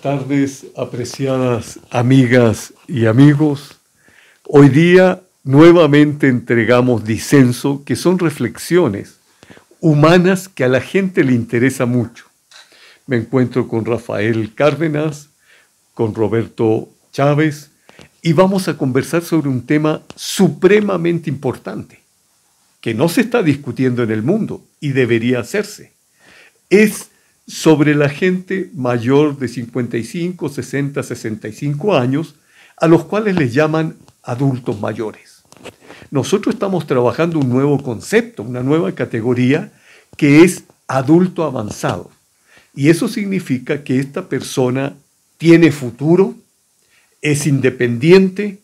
tardes, apreciadas amigas y amigos. Hoy día nuevamente entregamos Disenso, que son reflexiones humanas que a la gente le interesa mucho. Me encuentro con Rafael Cárdenas, con Roberto Chávez, y vamos a conversar sobre un tema supremamente importante, que no se está discutiendo en el mundo y debería hacerse. Es sobre la gente mayor de 55, 60, 65 años, a los cuales les llaman adultos mayores. Nosotros estamos trabajando un nuevo concepto, una nueva categoría, que es adulto avanzado. Y eso significa que esta persona tiene futuro, es independiente,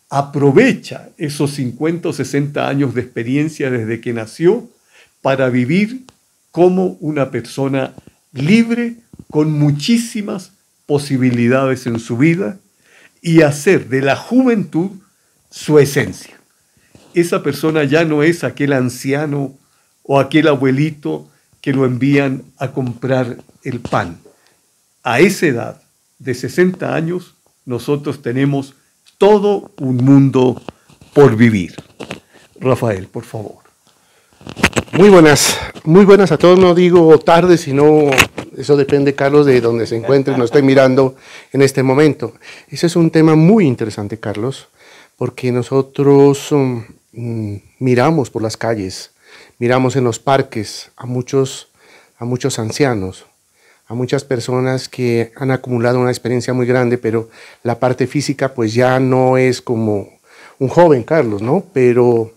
aprovecha esos 50 o 60 años de experiencia desde que nació para vivir como una persona libre, con muchísimas posibilidades en su vida y hacer de la juventud su esencia. Esa persona ya no es aquel anciano o aquel abuelito que lo envían a comprar el pan. A esa edad de 60 años, nosotros tenemos todo un mundo por vivir. Rafael, por favor. Muy buenas a todos. No digo tarde, sino eso depende, Carlos, de donde se encuentre, nos estoy mirando en este momento. Ese es un tema muy interesante, Carlos, porque nosotros miramos por las calles, miramos en los parques a muchos ancianos, a muchas personas que han acumulado una experiencia muy grande, pero la parte física pues ya no es como un joven, Carlos, ¿no? Pero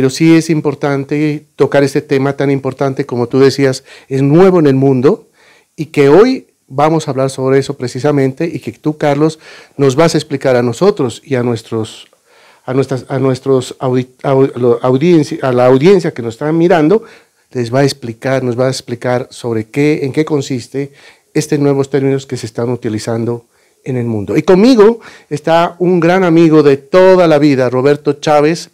sí es importante tocar este tema tan importante, como tú decías, es nuevo en el mundo y que hoy vamos a hablar sobre eso precisamente y que tú, Carlos, nos vas a explicar a nosotros y a la audiencia que nos está mirando, nos va a explicar sobre en qué consiste estos nuevos términos que se están utilizando en el mundo. Y conmigo está un gran amigo de toda la vida, Roberto Chávez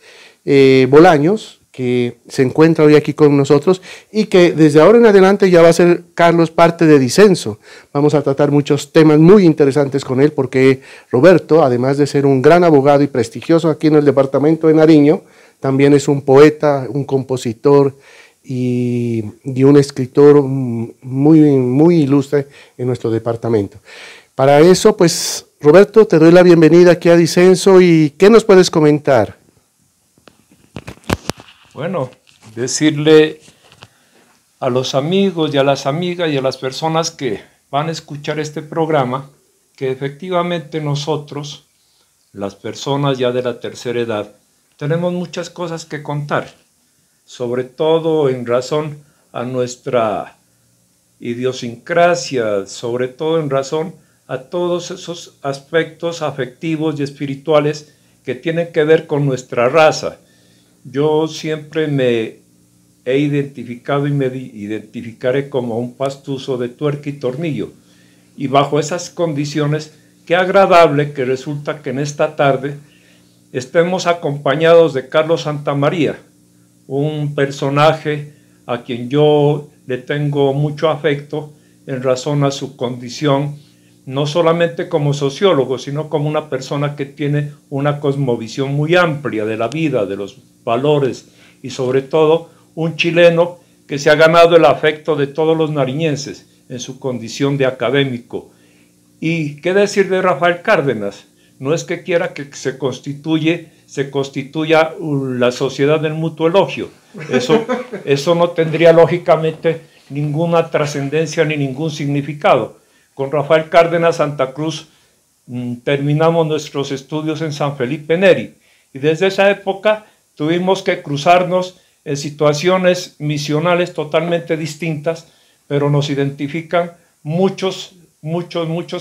Bolaños, que se encuentra hoy aquí con nosotros y que desde ahora en adelante ya va a ser, Carlos, parte de Disenso. Vamos a tratar muchos temas muy interesantes con él porque Roberto, además de ser un gran abogado y prestigioso aquí en el departamento de Nariño, también es un poeta, un compositor y un escritor muy ilustre en nuestro departamento. Para eso, pues, Roberto, te doy la bienvenida aquí a Disenso y ¿qué nos puedes comentar? Bueno, decirle a los amigos y a las amigas y a las personas que van a escuchar este programa que efectivamente nosotros, las personas ya de la tercera edad, tenemos muchas cosas que contar, sobre todo en razón a nuestra idiosincrasia, sobre todo en razón a todos esos aspectos afectivos y espirituales que tienen que ver con nuestra raza. Yo siempre me he identificado y me identificaré como un pastuso de tuerca y tornillo. Y bajo esas condiciones, qué agradable que resulta que en esta tarde estemos acompañados de Carlos Santamaría, un personaje a quien yo le tengo mucho afecto en razón a su condición, no solamente como sociólogo, sino como una persona que tiene una cosmovisión muy amplia de la vida, de los valores y sobre todo un chileno que se ha ganado el afecto de todos los nariñenses en su condición de académico. Y qué decir de Rafael Cárdenas, no es que quiera que se constituya la sociedad del mutuo elogio, eso no tendría lógicamente ninguna trascendencia ni ningún significado. Con Rafael Cárdenas Santa Cruz terminamos nuestros estudios en San Felipe Neri y desde esa época tuvimos que cruzarnos en situaciones misionales totalmente distintas, pero nos identifican muchos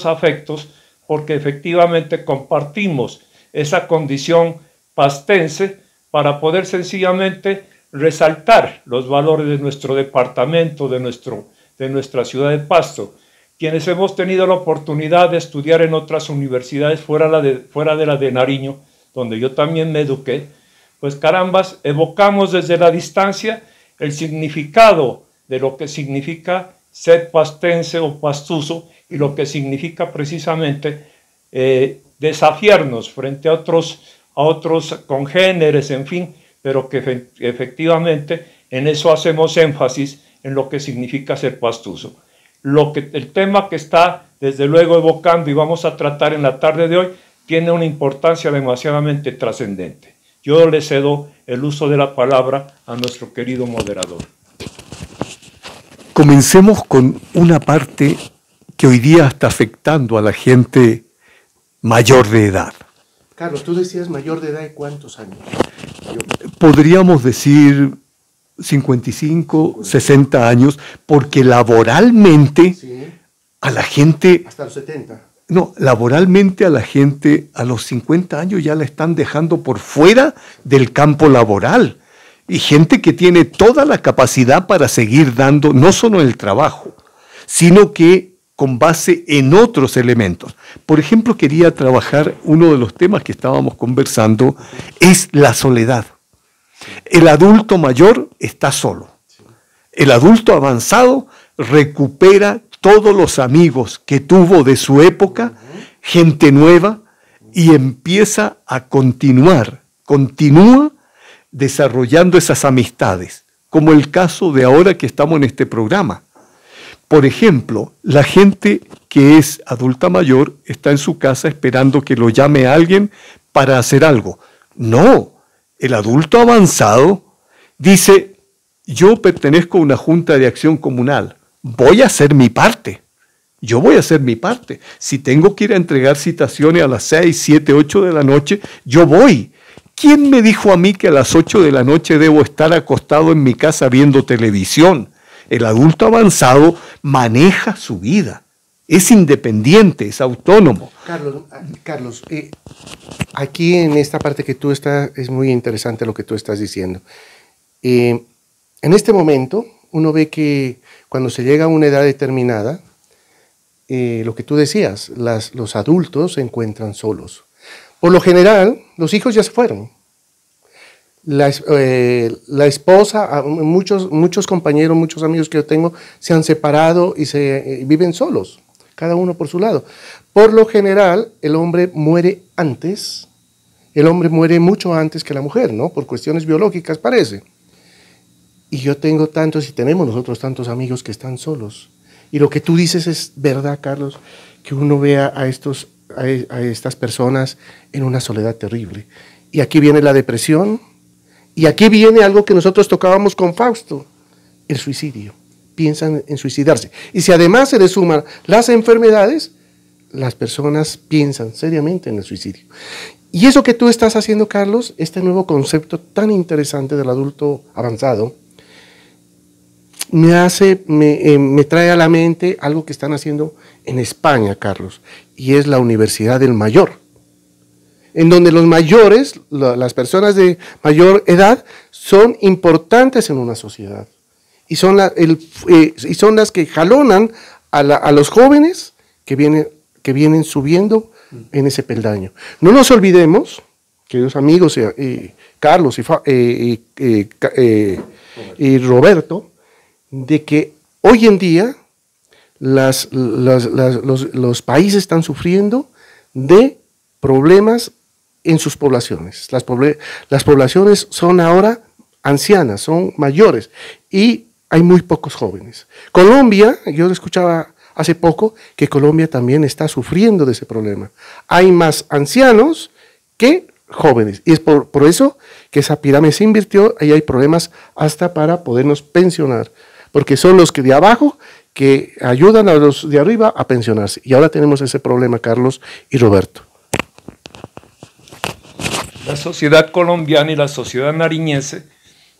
afectos porque efectivamente compartimos esa condición pastense para poder sencillamente resaltar los valores de nuestro departamento, de nuestra ciudad de Pasto. Quienes hemos tenido la oportunidad de estudiar en otras universidades fuera de la de Nariño, donde yo también me eduqué, pues carambas, evocamos desde la distancia el significado de lo que significa ser pastense o pastuso, y lo que significa precisamente desafiarnos frente a otros congéneres, en fin, pero que efectivamente en eso hacemos énfasis en lo que significa ser pastuso. El tema que está desde luego evocando y vamos a tratar en la tarde de hoy tiene una importancia demasiadamente trascendente. Yo le cedo el uso de la palabra a nuestro querido moderador. Comencemos con una parte que hoy día está afectando a la gente mayor de edad. Carlos, tú decías mayor de edad, ¿de cuántos años? Podríamos decir 55, 60 años, porque laboralmente Sí, a la gente, hasta los 70. no, laboralmente a la gente a los 50 años ya la están dejando por fuera del campo laboral. Y gente que tiene toda la capacidad para seguir dando, no solo el trabajo, sino que con base en otros elementos. Por ejemplo, quería trabajar, uno de los temas que estábamos conversando es la soledad. El adulto mayor está solo. El adulto avanzado recupera todos los amigos que tuvo de su época, gente nueva, y empieza a continúa desarrollando esas amistades, como el caso de ahora que estamos en este programa. Por ejemplo, la gente que es adulta mayor está en su casa esperando que lo llame a alguien para hacer algo. No, el adulto avanzado dice, yo pertenezco a una junta de acción comunal, voy a hacer mi parte. Yo voy a hacer mi parte. Si tengo que ir a entregar citaciones a las 6, 7, 8 de la noche, yo voy. ¿Quién me dijo a mí que a las 8 de la noche debo estar acostado en mi casa viendo televisión? El adulto avanzado maneja su vida, es independiente, es autónomo. Carlos, aquí en esta parte que tú estás, es muy interesante lo que tú estás diciendo. En este momento, uno ve que cuando se llega a una edad determinada, lo que tú decías, los adultos se encuentran solos. Por lo general, los hijos ya se fueron. La esposa, muchos compañeros, muchos amigos que yo tengo se han separado y viven solos, cada uno por su lado. Por lo general, el hombre muere antes, el hombre muere mucho antes que la mujer, ¿no? Por cuestiones biológicas parece. Y yo tengo tantos, y tenemos nosotros tantos amigos que están solos. Y lo que tú dices es verdad, Carlos, que uno vea a estas personas en una soledad terrible. Y aquí viene la depresión, y aquí viene algo que nosotros tocábamos con Fausto, el suicidio. Piensan en suicidarse. Y si además se le suman las enfermedades, las personas piensan seriamente en el suicidio. Y eso que tú estás haciendo, Carlos, este nuevo concepto tan interesante del adulto avanzado, me trae a la mente algo que están haciendo en España, Carlos, y es la Universidad del Mayor, en donde los mayores, las personas de mayor edad, son importantes en una sociedad, y son las que jalonan a los jóvenes que vienen subiendo en ese peldaño. No nos olvidemos, queridos amigos, Carlos y Roberto, de que hoy en día los países están sufriendo de problemas en sus poblaciones. Las poblaciones son ahora ancianas, son mayores y hay muy pocos jóvenes. Colombia, yo escuchaba hace poco que Colombia también está sufriendo de ese problema. Hay más ancianos que jóvenes y es por eso que esa pirámide se invirtió y hay problemas hasta para podernos pensionar, porque son los que de abajo que ayudan a los de arriba a pensionarse. Y ahora tenemos ese problema, Carlos y Roberto. La sociedad colombiana y la sociedad nariñense,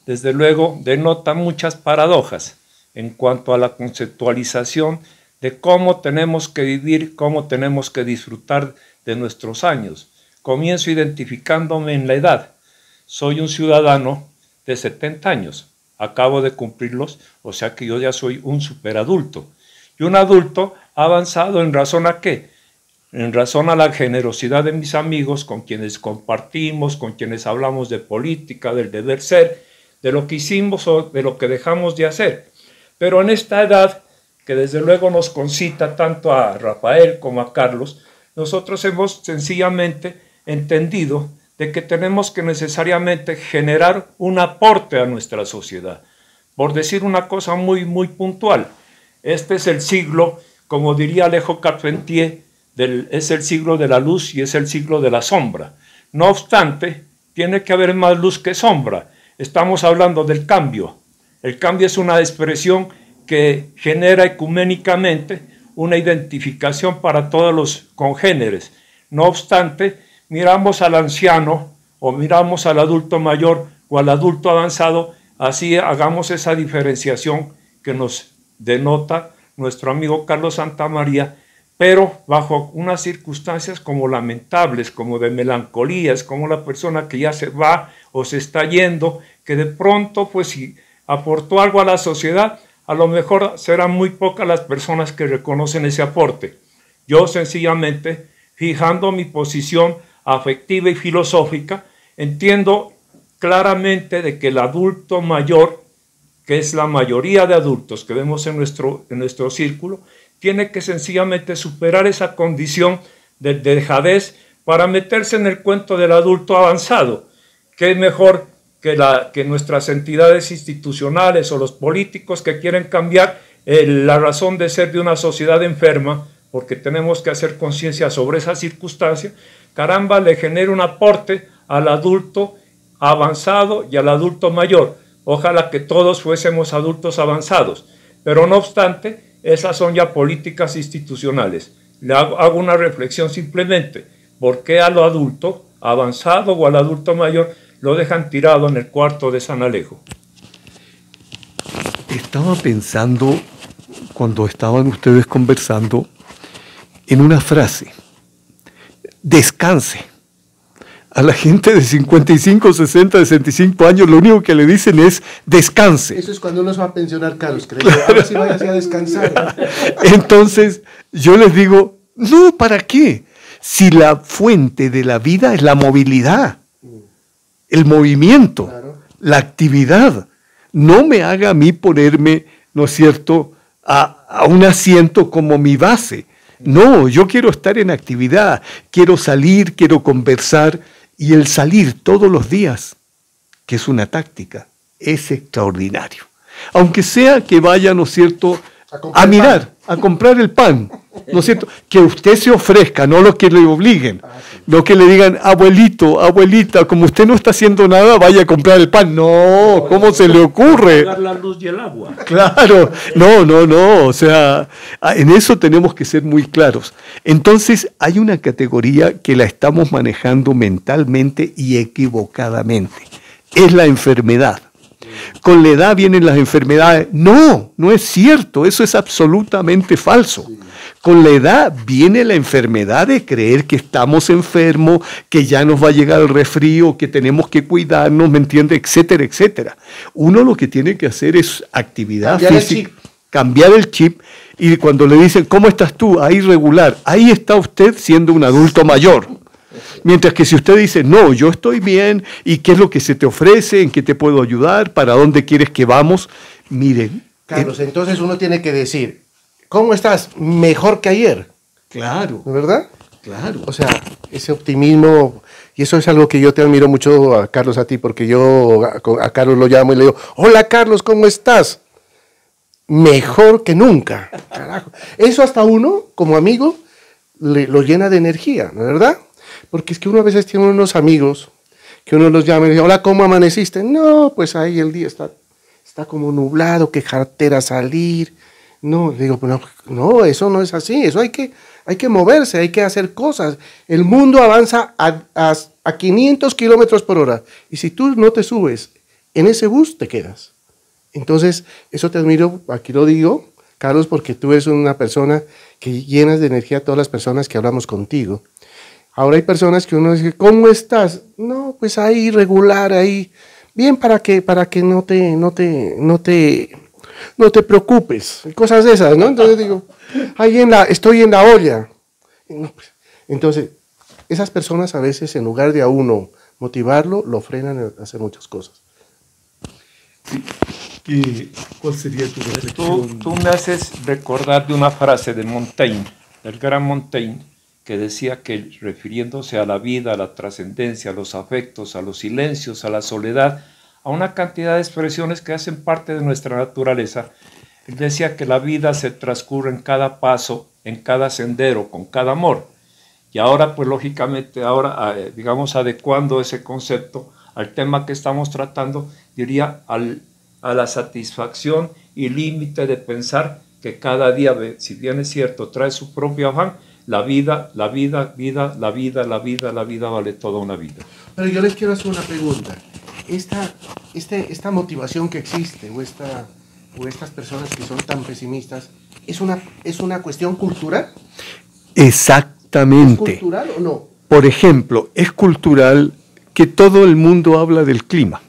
desde luego, denotan muchas paradojas en cuanto a la conceptualización de cómo tenemos que vivir, cómo tenemos que disfrutar de nuestros años. Comienzo identificándome en la edad. Soy un ciudadano de 70 años. Acabo de cumplirlos, o sea que yo ya soy un superadulto. Y un adulto avanzado ¿en razón a qué? En razón a la generosidad de mis amigos con quienes compartimos, con quienes hablamos de política, del deber ser, de lo que hicimos o de lo que dejamos de hacer. Pero en esta edad que desde luego nos concita tanto a Rafael como a Carlos, nosotros hemos sencillamente entendido de que tenemos que necesariamente generar un aporte a nuestra sociedad. Por decir una cosa muy puntual, este es el siglo, como diría Alejo Carpentier, es el siglo de la luz y es el siglo de la sombra. No obstante, tiene que haber más luz que sombra. Estamos hablando del cambio. El cambio es una expresión que genera ecuménicamente una identificación para todos los congéneres. No obstante, miramos al anciano o miramos al adulto mayor o al adulto avanzado, así hagamos esa diferenciación que nos denota nuestro amigo Carlos Santamaría, pero bajo unas circunstancias como lamentables, como de melancolías, como la persona que ya se va o se está yendo, que de pronto, pues si aportó algo a la sociedad, a lo mejor serán muy pocas las personas que reconocen ese aporte. Yo sencillamente, fijando mi posición afectiva y filosófica, entiendo claramente de que el adulto mayor, que es la mayoría de adultos que vemos en nuestro círculo, tiene que sencillamente superar esa condición de dejadez para meterse en el cuento del adulto avanzado, que es mejor que nuestras entidades institucionales o los políticos que quieren cambiar la razón de ser de una sociedad enferma, porque tenemos que hacer conciencia sobre esa circunstancia, caramba, le genera un aporte al adulto avanzado y al adulto mayor. Ojalá que todos fuésemos adultos avanzados, pero no obstante, esas son ya políticas institucionales. Le hago una reflexión simplemente, ¿por qué a lo adulto avanzado o al adulto mayor lo dejan tirado en el cuarto de San Alejo? Estaba pensando, cuando estaban ustedes conversando, en una frase: descanse. A la gente de 55, 60, 65 años lo único que le dicen es descanse. Eso es cuando uno se va a pensionar, Carlos. Ahora sí váyase a descansar. Entonces yo les digo, no, ¿para qué? Si la fuente de la vida es la movilidad, el movimiento, claro, la actividad. No me haga a mí ponerme, ¿no es cierto?, a un asiento como mi base. No, yo quiero estar en actividad, quiero salir, quiero conversar, y el salir todos los días, que es una táctica, es extraordinario. Aunque sea que vaya, ¿no es cierto?, a mirar, a comprar el pan, ¿no es cierto? Que usted se ofrezca, no lo que le obliguen, no que le digan, abuelito, abuelita, como usted no está haciendo nada, vaya a comprar el pan. No, ¿cómo se le ocurre? Pagar la luz y el agua. Claro, no, o sea, en eso tenemos que ser muy claros. Entonces, hay una categoría que la estamos manejando mentalmente y equivocadamente. Es la enfermedad. Con la edad vienen las enfermedades. No, no es cierto, eso es absolutamente falso. Con la edad viene la enfermedad de creer que estamos enfermos, que ya nos va a llegar el resfrío, que tenemos que cuidarnos, ¿me entiende? Etcétera, etcétera. Uno lo que tiene que hacer es actividad física, cambiar el chip, y cuando le dicen, ¿cómo estás tú? Ahí regular. Ahí está usted siendo un adulto mayor. Mientras que si usted dice, no, yo estoy bien, ¿y qué es lo que se te ofrece? ¿En qué te puedo ayudar? ¿Para dónde quieres que vamos? Miren. Carlos, entonces uno tiene que decir, ¿cómo estás? Mejor que ayer. Claro. ¿Verdad? Claro. O sea, ese optimismo, y eso es algo que yo te admiro mucho, a Carlos, a ti, porque yo a Carlos lo llamo y le digo, hola Carlos, ¿cómo estás? Mejor que nunca. Carajo. Eso hasta uno, como amigo, lo llena de energía, ¿no es verdad? Porque es que uno a veces tiene unos amigos que uno los llama y dice, hola, ¿cómo amaneciste? No, pues ahí el día está como nublado, qué jartera salir. No, digo, no, eso no es así, eso hay que moverse, hay que hacer cosas. El mundo avanza a 500 kilómetros por hora y si tú no te subes en ese bus, te quedas. Entonces, eso te admiro, aquí lo digo, Carlos, porque tú eres una persona que llenas de energía a todas las personas que hablamos contigo. Ahora hay personas que uno dice, ¿cómo estás? No, pues ahí regular, ahí, bien para que no te preocupes, cosas de esas, ¿no? Entonces digo, estoy en la olla. Entonces, esas personas a veces, en lugar de a uno motivarlo, lo frenan a hacer muchas cosas. ¿Cuál sería tu reflexión? Tú me haces recordar de una frase de Montaigne, del gran Montaigne, que decía que, refiriéndose a la vida, a la trascendencia, a los afectos, a los silencios, a la soledad, a una cantidad de expresiones que hacen parte de nuestra naturaleza, él decía que la vida se transcurre en cada paso, en cada sendero, con cada amor. Y ahora, pues lógicamente, digamos, adecuando ese concepto al tema que estamos tratando, diría a la satisfacción y límite de pensar que cada día, si bien es cierto, trae su propio afán, la vida vale toda una vida. Pero yo les quiero hacer una pregunta. Esta motivación que existe, o estas personas que son tan pesimistas, ¿es una cuestión cultural? Exactamente. ¿Es cultural o no? Por ejemplo, es cultural que todo el mundo habla del clima.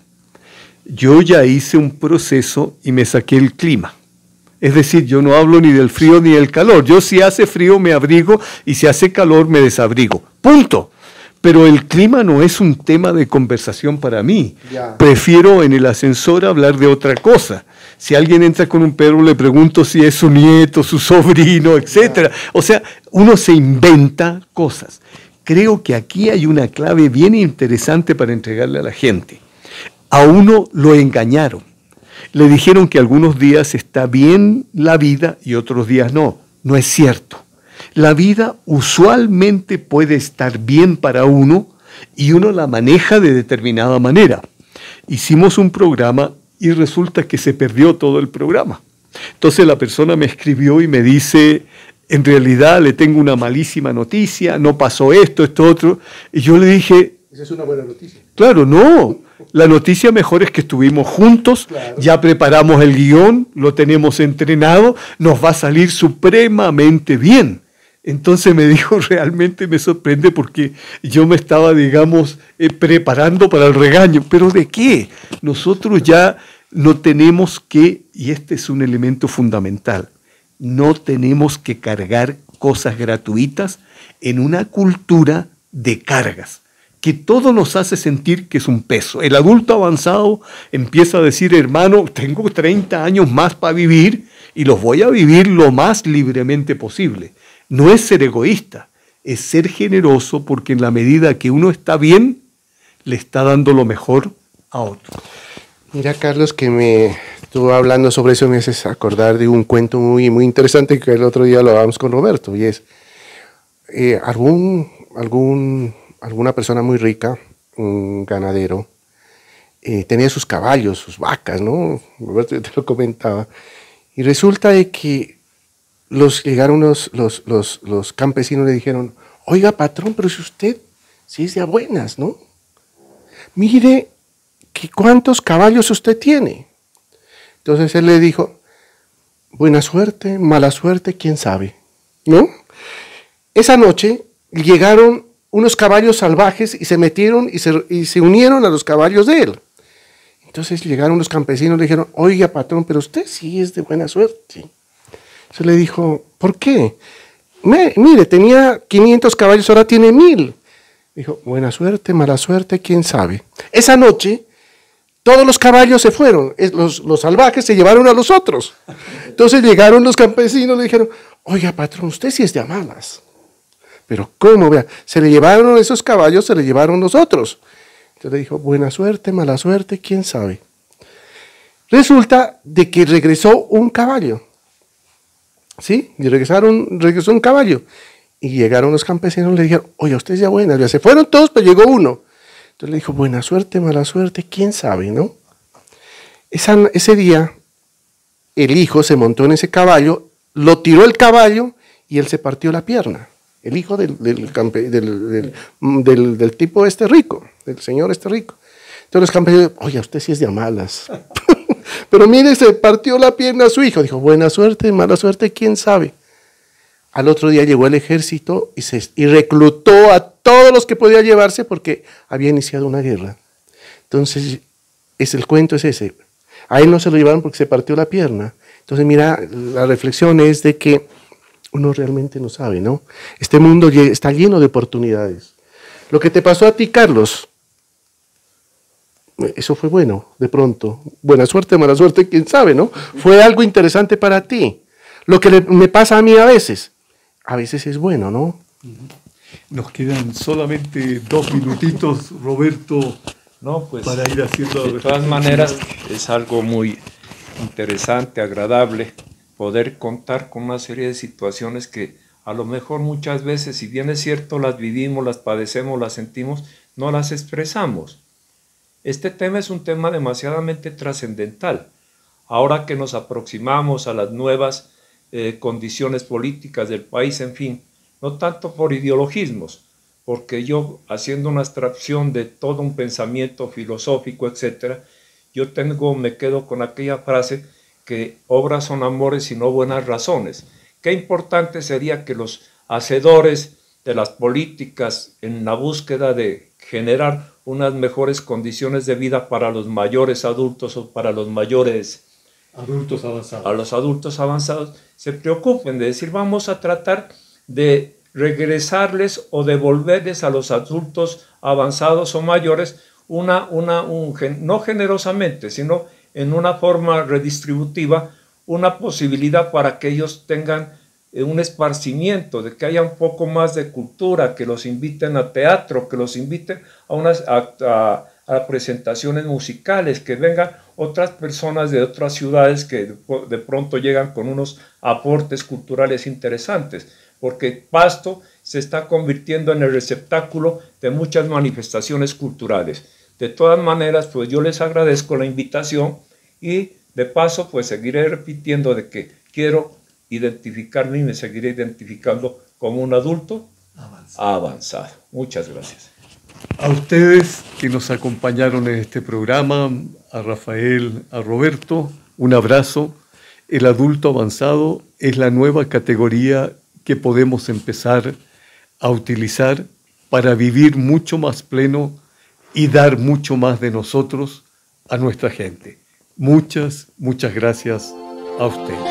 Yo ya hice un proceso y me saqué el clima. Es decir, yo no hablo ni del frío ni del calor. Yo si hace frío me abrigo y si hace calor me desabrigo. Punto. Pero el clima no es un tema de conversación para mí. Ya. Prefiero en el ascensor hablar de otra cosa. Si alguien entra con un perro, le pregunto si es su nieto, su sobrino, etc. O sea, uno se inventa cosas. Creo que aquí hay una clave bien interesante para entregarle a la gente. A uno lo engañaron. Le dijeron que algunos días está bien la vida y otros días no. No es cierto. La vida usualmente puede estar bien para uno y uno la maneja de determinada manera. Hicimos un programa y resulta que se perdió todo el programa. Entonces la persona me escribió y me dice, en realidad le tengo una malísima noticia, no pasó esto, esto, otro. Y yo le dije... Esa es una buena noticia. Claro, no. La noticia mejor es que estuvimos juntos, claro. Ya preparamos el guión, lo tenemos entrenado, nos va a salir supremamente bien. Entonces me dijo, realmente me sorprende porque yo me estaba, digamos, preparando para el regaño. ¿Pero de qué? Nosotros ya no tenemos que, y este es un elemento fundamental, no tenemos que cargar cosas gratuitas en una cultura de cargas, que todo nos hace sentir que es un peso. El adulto avanzado empieza a decir, hermano, tengo 30 años más para vivir y los voy a vivir lo más libremente posible. No es ser egoísta, es ser generoso porque en la medida que uno está bien, le está dando lo mejor a otro. Mira, Carlos, que me estuvo hablando sobre eso, me haces acordar de un cuento muy, muy interesante que el otro día lo hablamos con Roberto, y es alguna persona muy rica, un ganadero, tenía sus caballos, sus vacas, ¿no? Roberto te lo comentaba, y resulta de que llegaron los campesinos, le dijeron, oiga, patrón, pero si usted sí es de a buenas, ¿no? Mire que cuántos caballos usted tiene. Entonces él le dijo, buena suerte, mala suerte, quién sabe, ¿no? Esa noche llegaron unos caballos salvajes y se metieron y se unieron a los caballos de él. Entonces llegaron los campesinos y le dijeron, oiga, patrón, pero usted sí es de buena suerte. Entonces le dijo, ¿por qué? Mire, tenía 500 caballos, ahora tiene 1000. Dijo, buena suerte, mala suerte, quién sabe. Esa noche, todos los caballos se fueron, los salvajes se llevaron a los otros. Entonces llegaron los campesinos y le dijeron, oiga, patrón, usted sí es de a malas. Pero ¿cómo? Vea, se le llevaron esos caballos, se le llevaron los otros. Entonces le dijo, buena suerte, mala suerte, quién sabe. Resulta de que regresó un caballo. ¿Sí? Y regresó un caballo. Y llegaron los campesinos y le dijeron, oye, usted es ya buena. Ya se fueron todos, pero llegó uno. Entonces le dijo, buena suerte, mala suerte, quién sabe, ¿no? Ese día, el hijo se montó en ese caballo, lo tiró el caballo y él se partió la pierna. El hijo del tipo este rico, del señor este rico. Entonces los campesinos, oye, usted sí es de a malas. Pero mire, se partió la pierna a su hijo. Dijo, buena suerte, mala suerte, quién sabe. Al otro día llegó el ejército y reclutó a todos los que podía llevarse porque había iniciado una guerra. Entonces, el cuento es ese. A él no se lo llevaron porque se partió la pierna. Entonces, mira, la reflexión es de que uno realmente no sabe, ¿no? Este mundo está lleno de oportunidades. Lo que te pasó a ti, Carlos, eso fue bueno, de pronto. Buena suerte, mala suerte, quién sabe, ¿no? Fue algo interesante para ti. Lo que me pasa a mí a veces es bueno, ¿no? Nos quedan solamente 2 minutitos, Roberto, No, pues, para ir haciendo... de todas maneras, es algo muy interesante, agradable, poder contar con una serie de situaciones que a lo mejor muchas veces, si bien es cierto, las vivimos, las padecemos, las sentimos, no las expresamos. Este tema es un tema demasiadamente trascendental. Ahora que nos aproximamos a las nuevas condiciones políticas del país, en fin, no tanto por ideologismos, porque yo, haciendo una abstracción de todo un pensamiento filosófico, etcétera, me quedo con aquella frase que obras son amores y no buenas razones. Qué importante sería que los hacedores de las políticas, en la búsqueda de generar unas mejores condiciones de vida para los mayores adultos o para los mayores adultos avanzados, a los adultos avanzados, se preocupen de decir, vamos a tratar de regresarles o devolverles a los adultos avanzados o mayores no generosamente, sino en una forma redistributiva, una posibilidad para que ellos tengan un esparcimiento, de que haya un poco más de cultura, que los inviten a teatro, que los inviten a presentaciones musicales, que vengan otras personas de otras ciudades que de pronto llegan con unos aportes culturales interesantes, porque Pasto se está convirtiendo en el receptáculo de muchas manifestaciones culturales. De todas maneras, pues yo les agradezco la invitación y de paso, pues seguiré repitiendo de que quiero identificarme y me seguiré identificando como un adulto avanzado. Muchas gracias. A ustedes que nos acompañaron en este programa, a Rafael, a Roberto, un abrazo. El adulto avanzado es la nueva categoría que podemos empezar a utilizar para vivir mucho más pleno y dar mucho más de nosotros a nuestra gente. Muchas gracias a ustedes.